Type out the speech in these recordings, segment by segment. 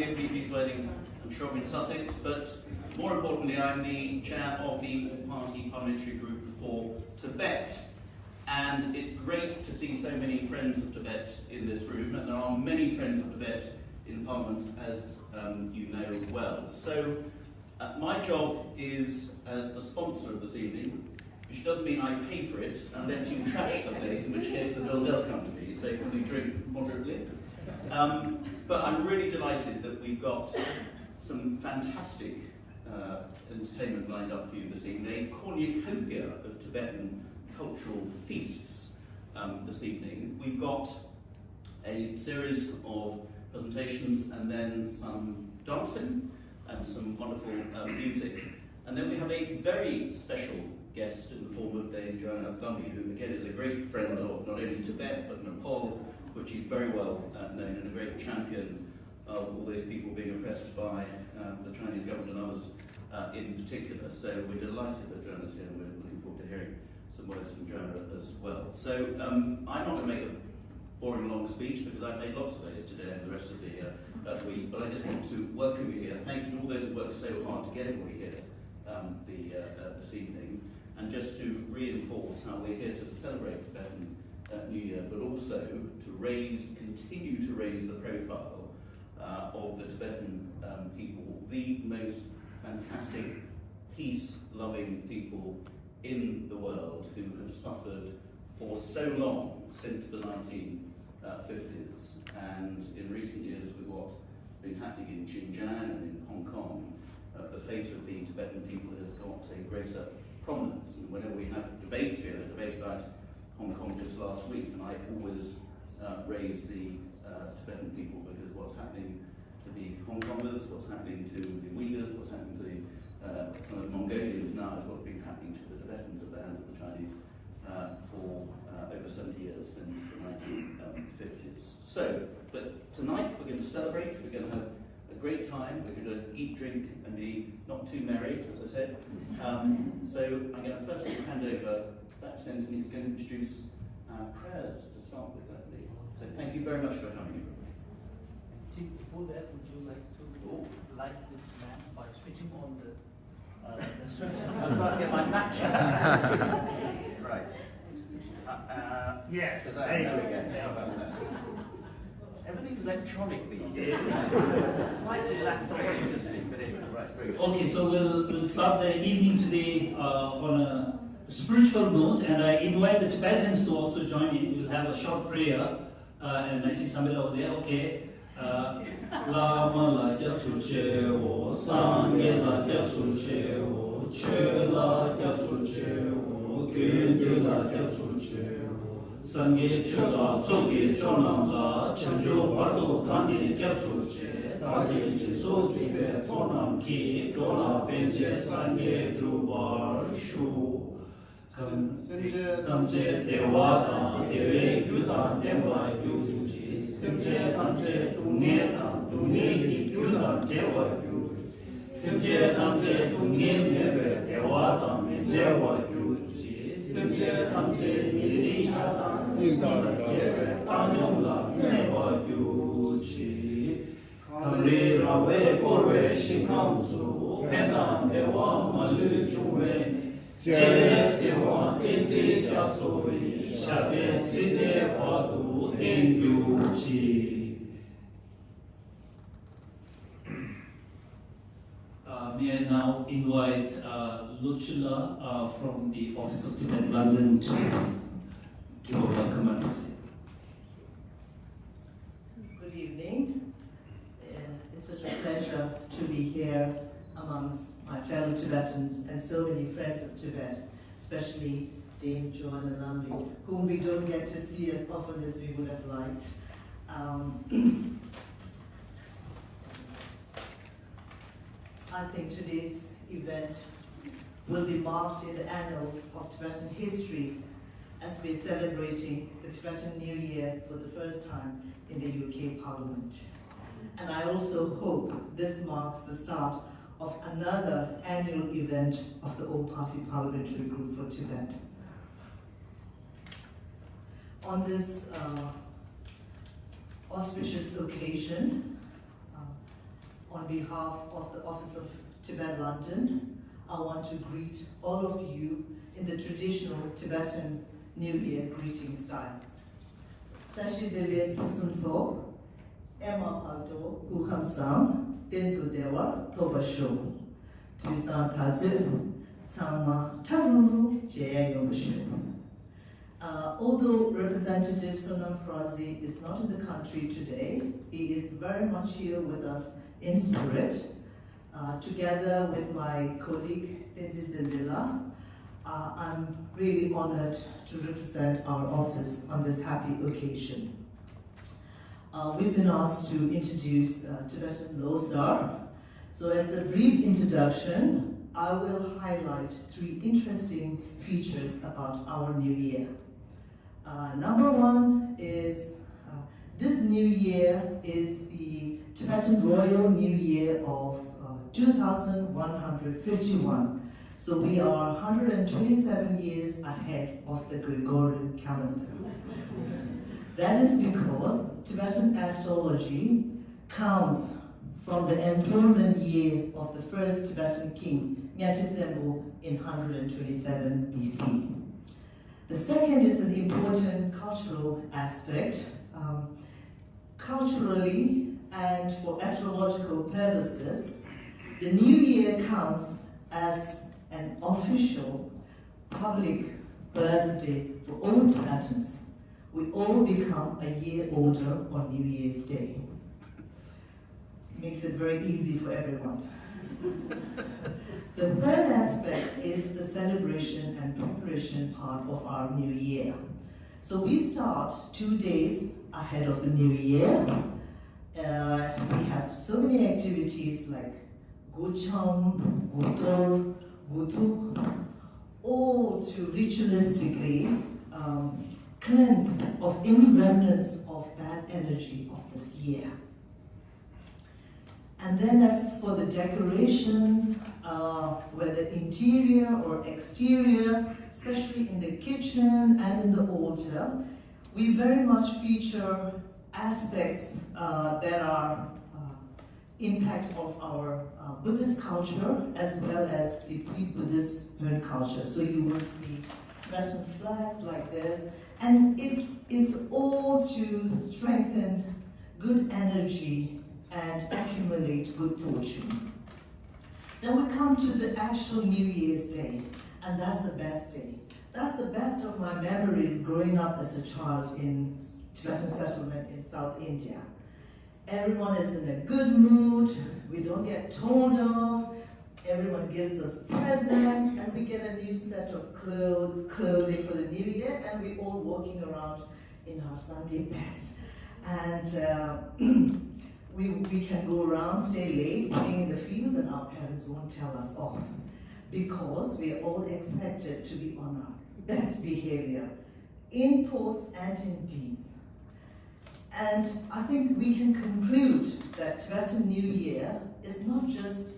Peace Worthing and Shrub in Sussex, but more importantly, I'm the chair of the all-party parliamentary group for Tibet. And it's great to see so many friends of Tibet in this room, and there are many friends of Tibet in Parliament, as you know well. So my job is as the sponsor of this evening, which doesn't mean I pay for it, unless you trash the place, in which case the bill does come to me, so can we drink moderately? But I'm really delighted that we've got some fantastic entertainment lined up for you this evening, a cornucopia of Tibetan cultural feasts this evening. We've got a series of presentations and then some dancing and some wonderful music. And then we have a very special guest in the form of Dame Joanna Gumby, who again is a great friend of not only Tibet but Nepal, which is very well known, and a great champion of all those people being oppressed by the Chinese government and others in particular. So we're delighted that Joanna's here, and we're looking forward to hearing some words from Joanna as well. So I'm not going to make a boring long speech because I've made lots of those today and the rest of the week, but I just want to welcome you here. Thank you to all those who worked so hard to get everybody here this evening, and just to reinforce how we're here to celebrate Tibetan New Year, but also to continue to raise the profile of the Tibetan people, the most fantastic, peace-loving people in the world who have suffered for so long since the 1950s. And in recent years, with what's been happening in Xinjiang and in Hong Kong, the fate of the Tibetan people has got a greater prominence. And whenever we have debates, we had a debate about Hong Kong just last week, and I always raise the Tibetan people, because what's happening to the Hong Kongers, what's happening to the Uyghurs, what's happening to some of the Mongolians now is what's been happening to the Tibetans at the hands of the Chinese for over 70 years, since the 1950s. So, but tonight we're going to celebrate, we're going to have a great time, we're going to eat, drink and be not too merry, as I said. So I'm going to first hand over back to Sentinel, who's going to introduce prayers to start with, I believe. So thank you very much for coming. Before that, would you like to light this lamp by switching on the switch? I was about to get my match. Right. Yes. There we go. Everything's electronic these days. Slightly lacks authenticity, but anyway, right. Very good. Okay, so we'll start the evening today on a spiritual note, and I invite the Tibetans to also join in. We'll have a short prayer, and I see somebody over there. Okay. Lama la japsul che wo, sangye la japsul che wo, che la japsul che wo, gyende la japsul che wo, sangye che la tsoge cholam la, chanjo bardo tani japsul che, dage che so kibe fonam ki, chola benje sangye drubar shu. Tamje dewa tam, dewe gyudan dewa gyuji. Simje tamje dungye tam, dungye ki gyudan dewa gyuji. Simje tamje dungye mebe dewa tam, dewa gyuji. Simje tamje niri chadam, yingdara dewe tanyong la dewa gyuji. Kamli rawe korwe shinkamsu, pedan dewa malu chungwe. Jere sewa tenzi gyatsoyi, shabe side padu engyuchi. May I now invite Lucilla from the Office of Tibet London to give a welcome address. Good evening. It's such a pleasure to be here amongst my fellow Tibetans and so many friends of Tibet, especially Dame Joanna Gumby, whom we don't get to see as often as we would have liked. I think today's event will be marked in the annals of Tibetan history as we're celebrating the Tibetan New Year for the first time in the UK Parliament. And I also hope this marks the start of another annual event of the All-Party Parliamentary Group for Tibet. On this auspicious occasion, on behalf of the Office of Tibet London, I want to greet all of you in the traditional Tibetan New Year greeting style. Tashi Dewe Pusunso, Emma Paldo, Kuhamsam, Dendu Dewa, Tobasho, Tusan Tazu, Sama Taruru, Jaya Yobasho. Although Representative Sonam Frazi is not in the country today, he is very much here with us in spirit. Together with my colleague, Tenzi Zendila, I'm really honored to represent our office on this happy occasion. We've been asked to introduce Tibetan Losar. So as a brief introduction, I will highlight 3 interesting features about our new year. Number 1 is this new year is the Tibetan Royal New Year of 2151. So we are 127 years ahead of the Gregorian calendar. That is because Tibetan astrology counts from the enthronement year of the first Tibetan king, Nyatitsembo, in 127 BC. The second is an important cultural aspect. Culturally and for astrological purposes, the new year counts as an official public birthday for all Tibetans. We all become a year older on New Year's Day. Makes it very easy for everyone. The third aspect is the celebration and preparation part of our new year. So we start 2 days ahead of the new year. We have so many activities like Gucham, Gutor, Gutuk, all to ritualistically cleanse of any remnants of bad energy of this year. And then as for the decorations, whether interior or exterior, especially in the kitchen and in the altar, we very much feature aspects that are impact of our Buddhist culture as well as the pre-Buddhist Burn culture. So you will see Tibetan flags like this, and it's all to strengthen good energy and accumulate good fortune. Then we come to the actual New Year's Day, and that's the best day. That's the best of my memories growing up as a child in Tibetan settlement in South India. Everyone is in a good mood, we don't get told off, everyone gives us presents, and we get a new set of clothing for the new year, and we're all walking around in our Sunday best. And we can go around, stay late, playing in the fields, and our parents won't tell us off, because we are all expected to be on our best behavior, in thoughts and in deeds. And I think we can conclude that Tibetan New Year is not just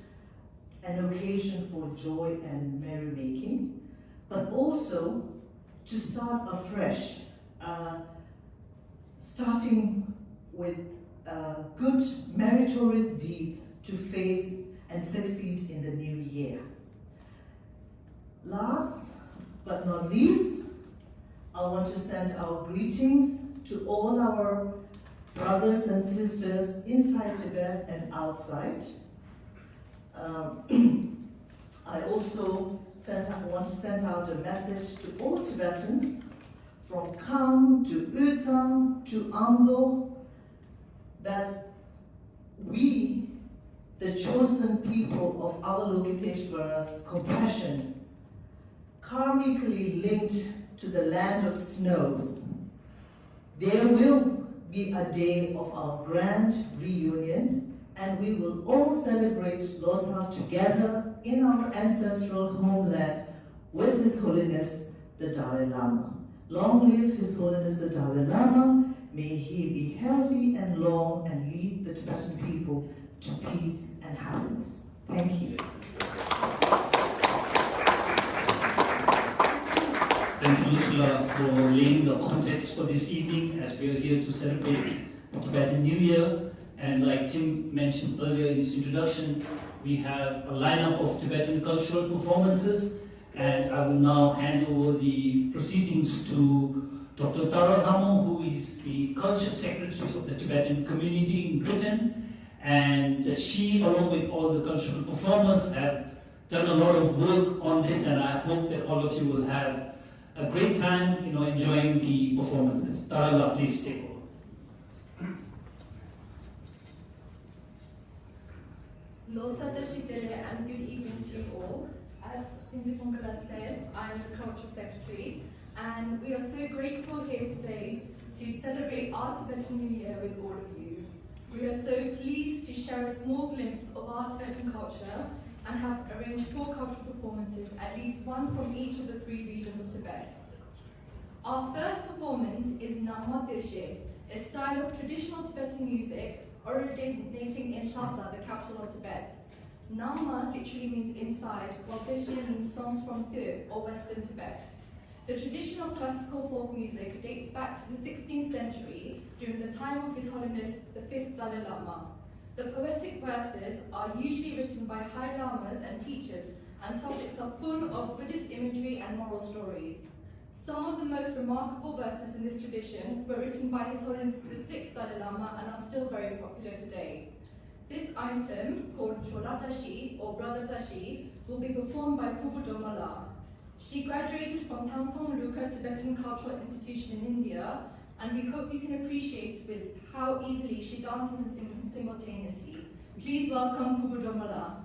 an occasion for joy and merrymaking, but also to start afresh, starting with good meritorious deeds to face and succeed in the new year. Last but not least, I want to send our greetings to all our brothers and sisters inside Tibet and outside. I also want to send out a message to all Tibetans, from Kham to Uzang to Amdo, that we, the chosen people of Avalokiteshvara's compassion, karmically linked to the land of snows, there will be a day of our grand reunion, and we will all celebrate Losar together in our ancestral homeland with His Holiness the Dalai Lama. Long live His Holiness the Dalai Lama. May he be healthy and long and lead the Tibetan people to peace and happiness. Thank you. Thank you, Lutula, for laying the context for this evening as we are here to celebrate the Tibetan New Year. And like Tim mentioned earlier in his introduction, we have a lineup of Tibetan cultural performances, and I will now hand over the proceedings to Dr. Tara Hamo, who is the Culture Secretary of the Tibetan Community in Britain, and she, along with all the cultural performers, have done a lot of work on this, and I hope that all of you will have a great time, enjoying the performances. Tara, please take over. Losar and good evening to you all. As Tinzipongala said, I'm the Culture Secretary, and we are so grateful here today to celebrate our Tibetan New Year with all of you. We are so pleased to share a small glimpse of our Tibetan culture and have arranged 4 cultural performances, at least one from each of the 3 regions of Tibet. Our first performance is Namma Deshe, a style of traditional Tibetan music originating in Lhasa, the capital of Tibet. Namma literally means inside, while Deshe means songs from Tö, or Western Tibet. The traditional classical folk music dates back to the 16th century, during the time of His Holiness the 5th Dalai Lama. The poetic verses are usually written by High Lamas and teachers, and subjects are full of Buddhist imagery and moral stories. Some of the most remarkable verses in this tradition were written by His Holiness the 6th Dalai Lama and are still very popular today. This item, called Chola Tashi or Brother Tashi, will be performed by Prabhu Domala. She graduated from Thamthong Luka Tibetan Cultural Institution in India, and we hope you can appreciate with how easily she dances and sings simultaneously. Please welcome Prabhu Domala.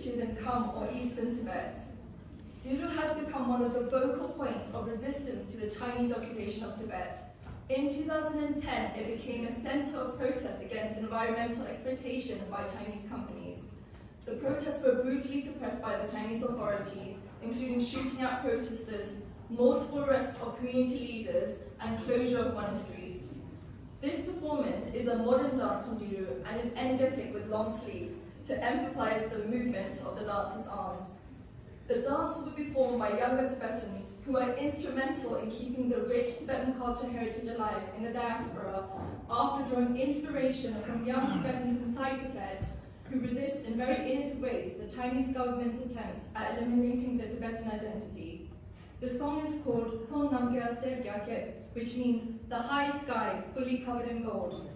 which is in Kham or Eastern Tibet. Diru has become one of the focal points of resistance to the Chinese occupation of Tibet. In 2010, it became a center of protest against environmental exploitation by Chinese companies. The protests were brutally suppressed by the Chinese authorities, including shooting at protesters, multiple arrests of community leaders, and closure of monasteries. This performance is a modern dance from Diru and is energetic with long sleeves to emphasize the movements of the dancer's arms. The dance will be performed by younger Tibetans who are instrumental in keeping the rich Tibetan culture heritage alive in the diaspora after drawing inspiration from young Tibetans inside Tibet who resist in very innovative ways the Chinese government's attempts at eliminating the Tibetan identity. The song is called Kul Namgya Sergyake, which means the high sky fully covered in gold.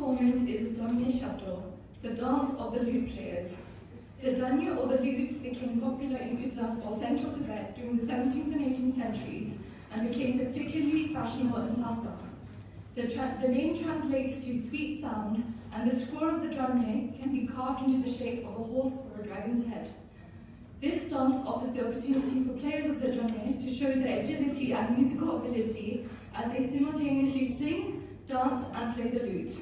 performance is Danye Shato, the dance of the lute players. The Danye or the lute became popular in Uzak or central Tibet during the 17th and 18th centuries and became particularly fashionable in Lhasa. The name translates to sweet sound, and the score of the Danye can be carved into the shape of a horse or a dragon's head. This dance offers the opportunity for players of the Danye to show their agility and musical ability as they simultaneously sing, dance, and play the lute.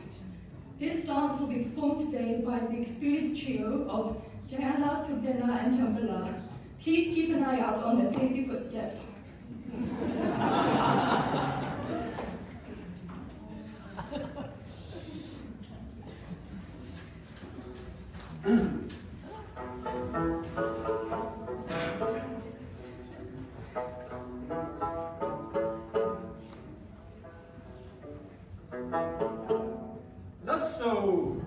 This dance will be performed today by the experienced trio of Jayala, Tubdena, and Chambala. Please keep an eye out on their pacey footsteps. Lasso!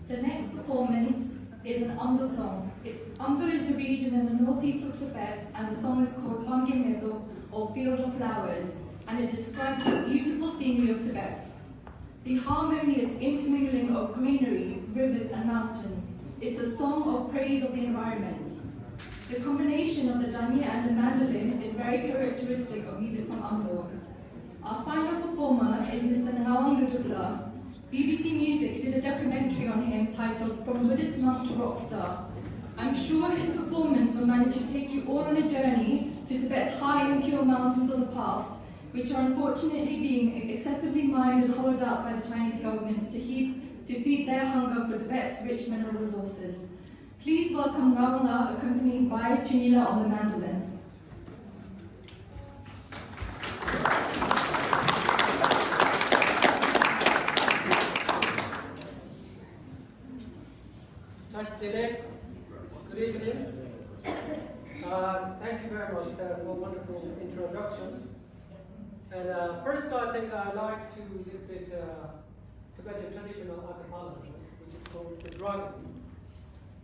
The next performance is an Amdo song. Amdo is a region in the northeast of Tibet, and the song is called Wangi Meadow, or Field of Flowers, and it describes the beautiful scenery of Tibet. The harmonious intermingling of greenery, rivers and mountains. It's a song of praise of the environment. The combination of the dania and the mandolin is very characteristic of music from Amdo. Our final performer is Mr. Nawang Ludugla. BBC Music did a documentary on him titled From Buddhist Monk to Rockstar. I'm sure his performance will manage to take you all on a journey to Tibet's high and pure mountains of the past, which are unfortunately being excessively mined and hollowed out by the Chinese government to feed their hunger for Tibet's rich mineral resources. Please welcome Nawang, accompanied by Chinila on the mandolin. Good evening. Thank you very much for a wonderful introduction. And first, I think I'd like to a little bit Tibetan traditional acapella, which is called the dragon.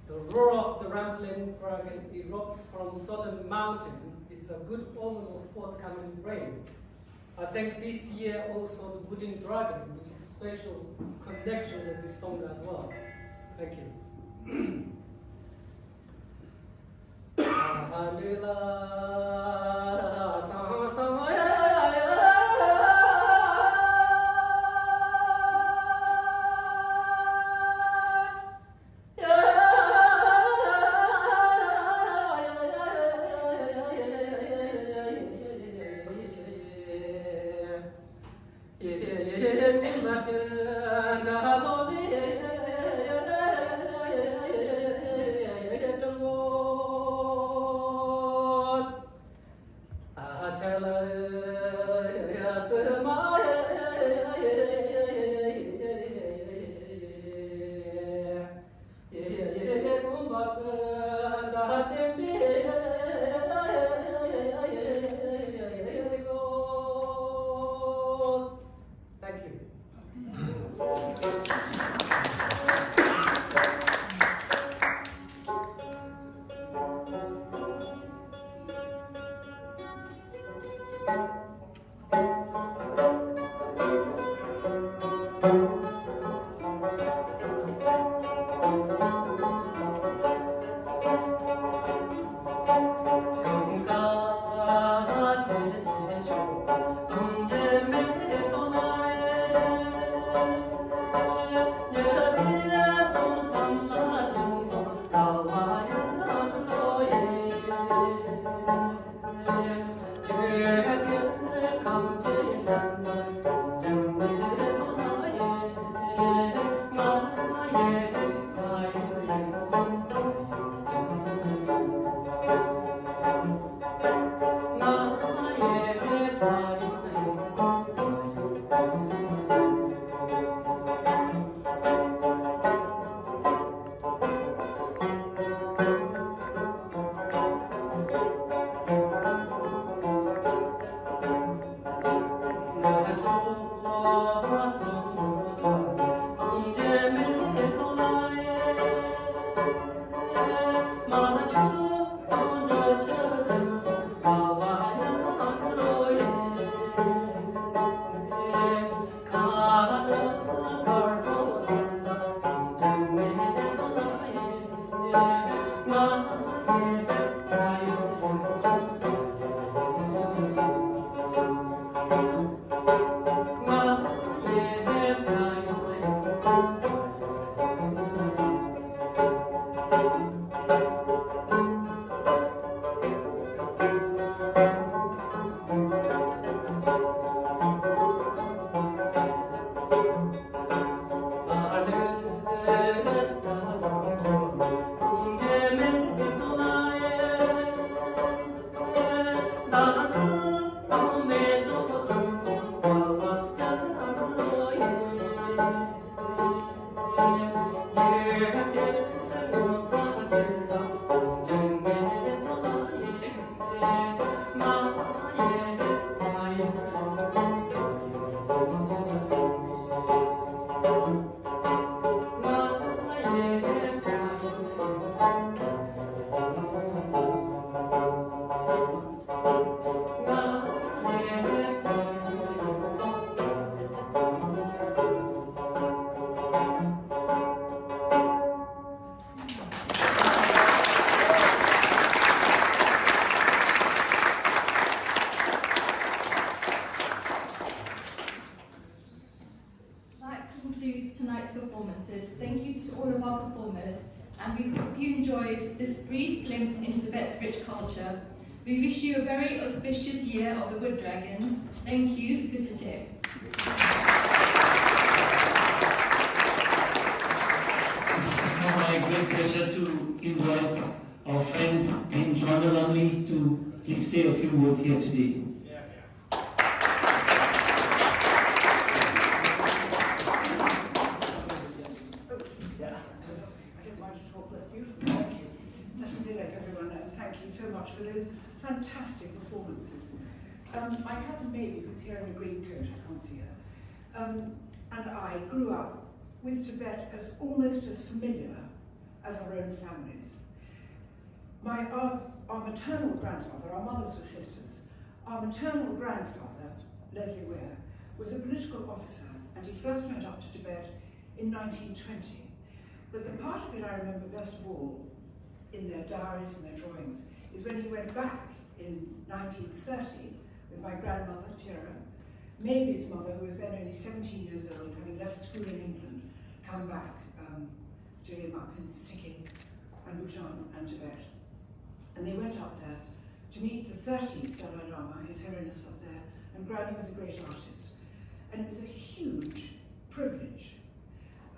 The roar of the rambling dragon erupts from southern mountain. It's a good omen of forthcoming rain. I think this year also the wooden dragon, which is a special connection with this song as well. Thank you. performances. Thank you to all of our performers, and we hope you enjoyed this brief glimpse into Tibet's rich culture. We wish you a very auspicious year of the Wood Dragon. Thank you. Kutite. It's now my great pleasure to invite our friend Tim Johnalumley to please say a few words here today. Thank you so much for those fantastic performances. My cousin Baby, who's here in a green coat, I can't see her, and I grew up with Tibet as almost as familiar as our own families. Our maternal grandfather, our mothers were sisters, our maternal grandfather, Leslie Ware, was a political officer, and he first went up to Tibet in 1920. But the part of it I remember best of all, in their diaries and their drawings, is when he went back in 1930 with my grandmother, Tira, Maybe's mother, who was then only 17 years old, having left school in England, come back to him up in Sikkim and Bhutan and Tibet. And they went up there to meet the 13th Dalai Lama, His Holiness up there, and Granny was a great artist. And it was a huge privilege.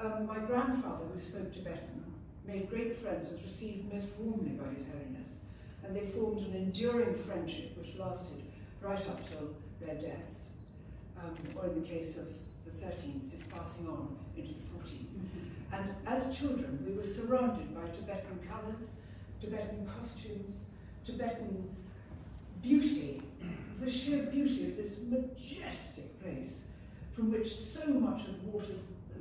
My grandfather, who spoke Tibetan, made great friends, was received most warmly by His Holiness, and they formed an enduring friendship which lasted right up till their deaths, or in the case of the 13th, his passing on into the 14th. And as children, we were surrounded by Tibetan colours, Tibetan costumes, Tibetan beauty, the sheer beauty of this majestic place from which so much of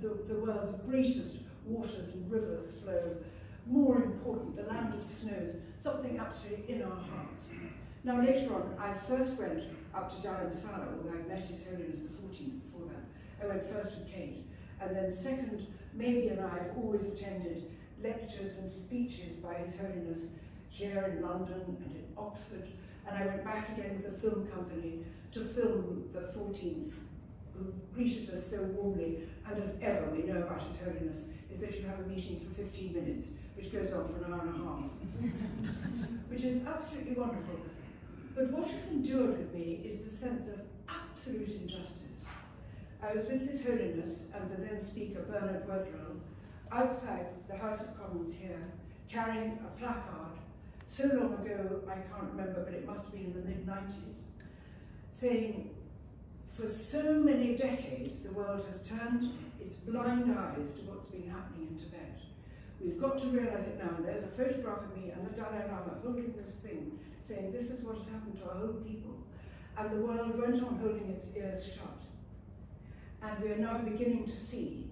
the world's greatest waters and rivers flow. More important, the land of snows, something absolutely in our hearts. Now later on, I first went up to Dharamsala, although I met His Holiness the 14th before that. I went first with Kate, and then second, Maybe and I have always attended lectures and speeches by His Holiness here in London and in Oxford, and I went back again with the film company to film the 14th, who greeted us so warmly, and as ever we know about His Holiness is that you have a meeting for 15 minutes, which goes on for an hour and a half, which is absolutely wonderful. But what has endured with me is the sense of absolute injustice. I was with His Holiness and the then Speaker, Bernard Wetherell, outside the House of Commons here, carrying a placard, so long ago I can't remember, but it must have been in the mid-90s, saying, for so many decades the world has turned its blind eyes to what's been happening in Tibet. We've got to realize it now, and there's a photograph of me and the Dalai Lama holding this thing, saying this is what has happened to our whole people. And the world went on holding its ears shut. And we are now beginning to see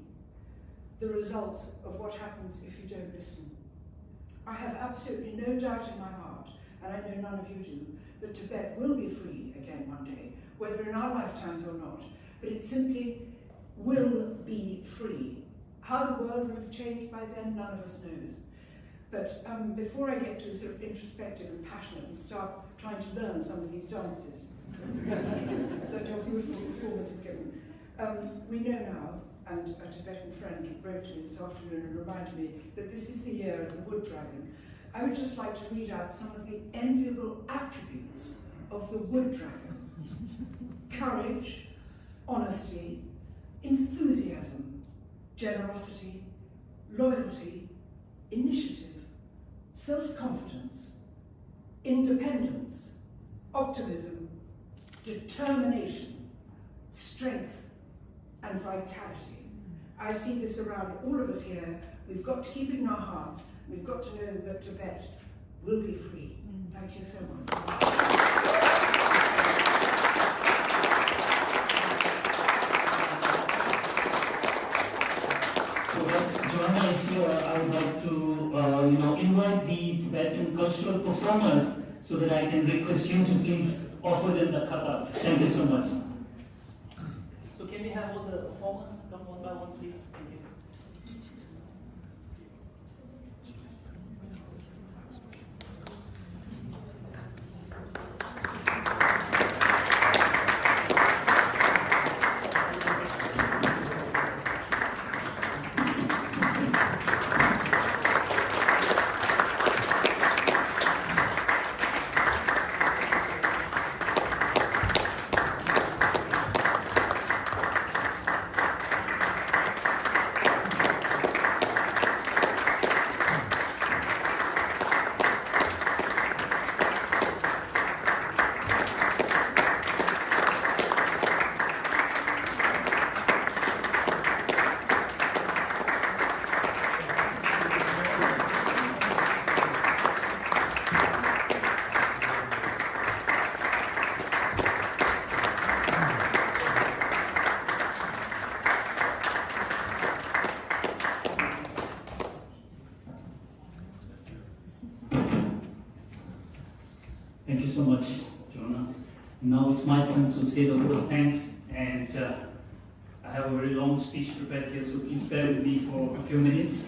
the results of what happens if you don't listen. I have absolutely no doubt in my heart, and I know none of you do, that Tibet will be free again one day, whether in our lifetimes or not, but it simply will be free. How the world will have changed by then, none of us knows. But before I get too sort of introspective and passionate and start trying to learn some of these dances that your beautiful performers have given, we know now, and a Tibetan friend wrote to me this afternoon and reminded me that this is the year of the Wood Dragon. I would just like to read out some of the enviable attributes of the Wood Dragon. Courage, honesty, enthusiasm, generosity, loyalty, initiative, self-confidence, independence, optimism, determination, strength, and vitality. I see this around all of us here. We've got to keep it in our hearts. We've got to know that Tibet will be free. Thank you so much. So let's join us here. I would like to invite the Tibetan cultural performers so that I can request you to please offer them the kathas. Thank you so much. So can we have all the performers come one by one, please? Thank you. it's my turn to say the word of thanks, and I have a very long speech prepared here, so please bear with me for a few minutes.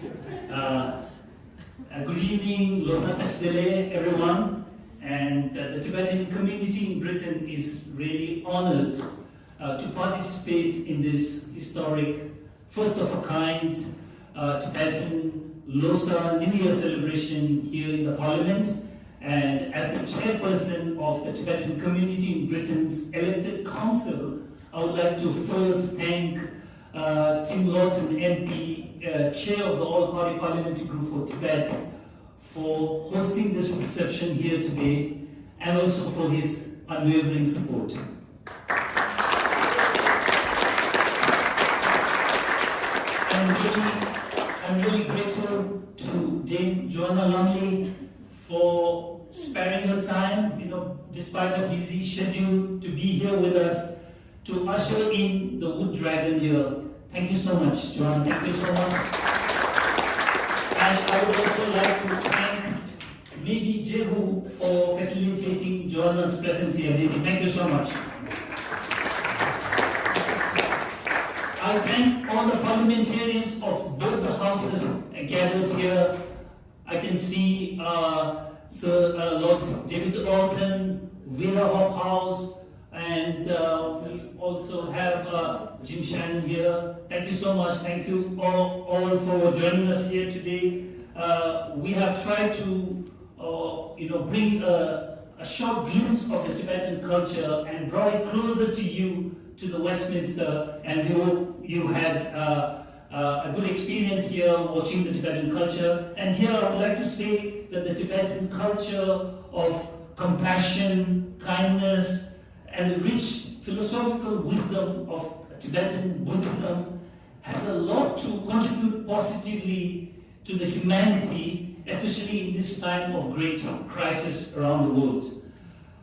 Good evening, Losar everyone, and the Tibetan community in Britain is really honored to participate in this historic, first of a kind Tibetan Losar New Year celebration here in the Parliament. And as the chairperson of the Tibetan community in Britain's elected council, I would like to first thank Tim Lawton, MP, chair of the All-Party Parliamentary Group for Tibet, for hosting this reception here today, and also for his unwavering support. I'm really grateful to Dame Joanna Lumley for sparing her time, despite her busy schedule, to be here with us, to usher in the Wood Dragon here. Thank you so much, Joanna. Thank you so much. And I would also like to thank maybe Jehu for facilitating Joanna's presence here. Maybe. Thank you so much. I thank all the parliamentarians of both the houses gathered here. I can see Sir Lord David Alton, Vera Hophouse, and we also have Jim Shannon here. Thank you so much. Thank you all for joining us here today. We have tried to bring a short glimpse of the Tibetan culture and brought it closer to you, to the Westminster, and we hope you had a good experience here watching the Tibetan culture. And here I would like to say that the Tibetan culture of compassion, kindness, and the rich philosophical wisdom of Tibetan Buddhism has a lot to contribute positively to the humanity, especially in this time of great crisis around the world.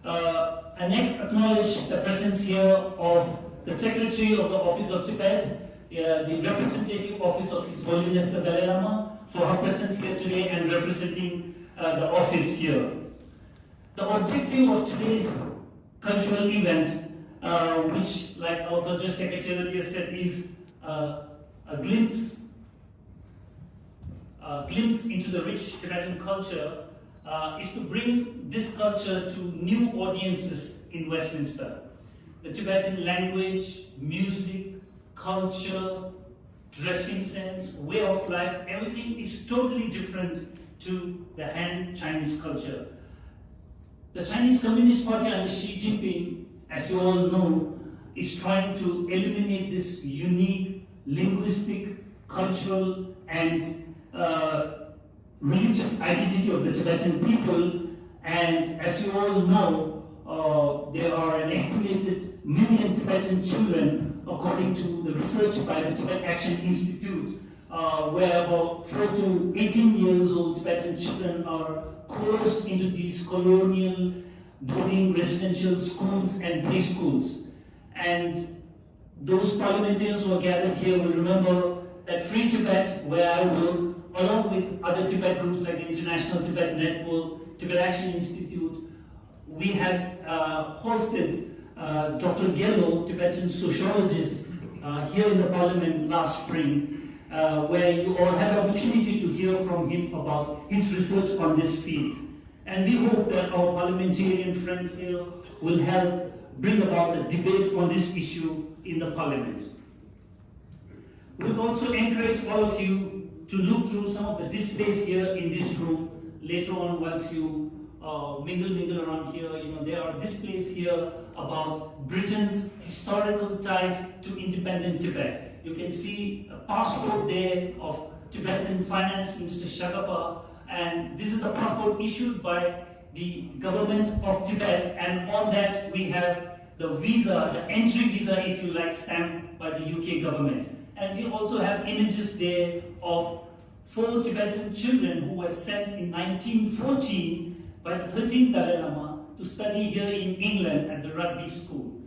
I next acknowledge the presence here of the Secretary of the Office of Tibet, the representative office of His Holiness the Dalai Lama, for her presence here today and representing the office here. The objective of today's cultural event, which, like our Culture Secretary has said, is a glimpse into the rich Tibetan culture, is to bring this culture to new audiences in Westminster. The Tibetan language, music, culture, dressing sense, way of life, everything is totally different to the Han Chinese culture. The Chinese Communist Party under Xi Jinping, as you all know, is trying to eliminate this unique linguistic, cultural, and religious identity of the Tibetan people. And as you all know, there are an estimated 1 million Tibetan children, according to the research by the Tibet Action Institute, where about 4 to 18 years old Tibetan children are coerced into these colonial boarding residential schools and preschools. And those parliamentarians who are gathered here will remember that Free Tibet, where I work, along with other Tibet groups like the International Tibet Network, Tibet Action Institute, we had hosted Dr. Gello, Tibetan sociologist, here in the parliament last spring, where you all had the opportunity to hear from him about his research on this field. And we hope that our parliamentarian friends here will help bring about a debate on this issue in the parliament. We will also encourage all of you to look through some of the displays here in this room later on once you mingle around here. There are displays here about Britain's historical ties to independent Tibet. You can see a passport there of Tibetan Finance Minister Shagapa, and this is the passport issued by the government of Tibet, and on that we have the visa, the entry visa if you like, stamped by the UK government. And we also have images there of 4 Tibetan children who were sent in 1914 by the 13th Dalai Lama to study here in England at the Rugby School.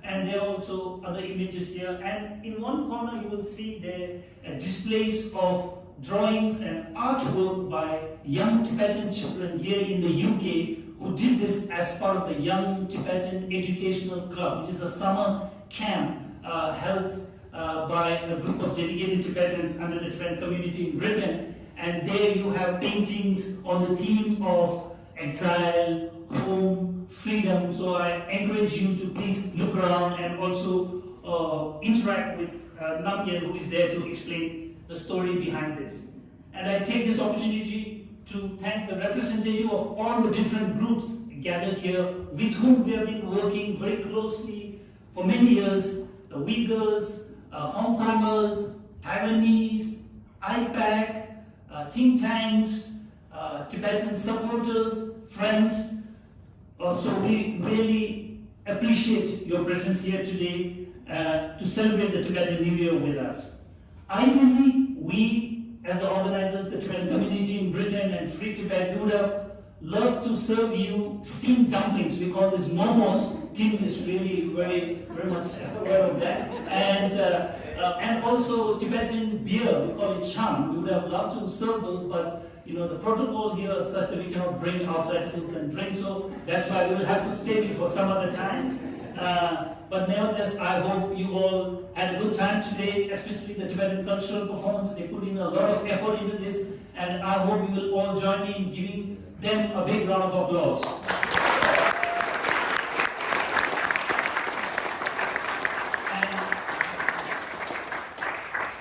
And there are also other images here. And in one corner you will see there displays of drawings and artwork by young Tibetan children here in the UK who did this as part of the Young Tibetan Educational Club, which is a summer camp held by a group of dedicated Tibetans under the Tibetan Community in Britain. And there you have paintings on the theme of exile, home, freedom. So I encourage you to please look around and also interact with Namgyel, who is there to explain the story behind this. And I take this opportunity to thank the representative of all the different groups gathered here, with whom we have been working very closely for many years: the Uyghurs, Hong Kongers, Taiwanese, IPAC, think tanks, Tibetan supporters, friends. So we really appreciate your presence here today to celebrate the Tibetan New Year with us. Ideally, we, as the organizers, the Tibetan Community in Britain and Free Tibet, we would have loved to serve you steamed dumplings. We call this momos. Tim is really very much aware of that. And also Tibetan beer, we call it chang. We would have loved to serve those, but the protocol here is such that we cannot bring outside foods and drinks, so that's why we will have to save it for some other time. But nevertheless, I hope you all had a good time today, especially the Tibetan cultural performance. They put in a lot of effort into this, and I hope you will all join me in giving them a big round of applause.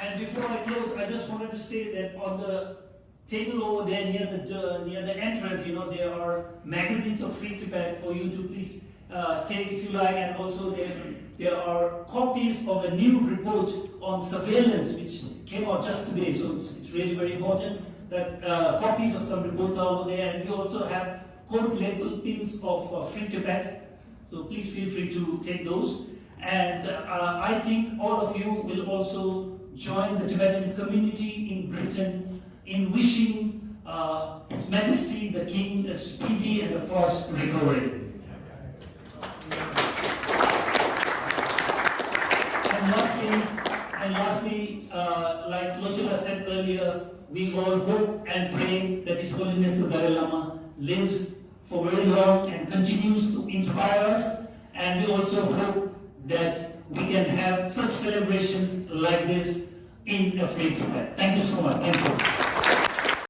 And before I close, I just wanted to say that on the table over there near the entrance, there are magazines of Free Tibet for you to please take if you like, and also there are copies of a new report on surveillance which came out just today, so it's really very important that copies of some reports are over there, and we also have code label pins of Free Tibet, so please feel free to take those. And I think all of you will also join the Tibetan community in Britain in wishing His Majesty the King a speedy and a fast recovery. And lastly, like Losar said earlier, we all hope and pray that His Holiness the Dalai Lama lives for very long and continues to inspire us. And we also hope that we can have such celebrations like this in a Free Tibet. Thank you so much. Thank you.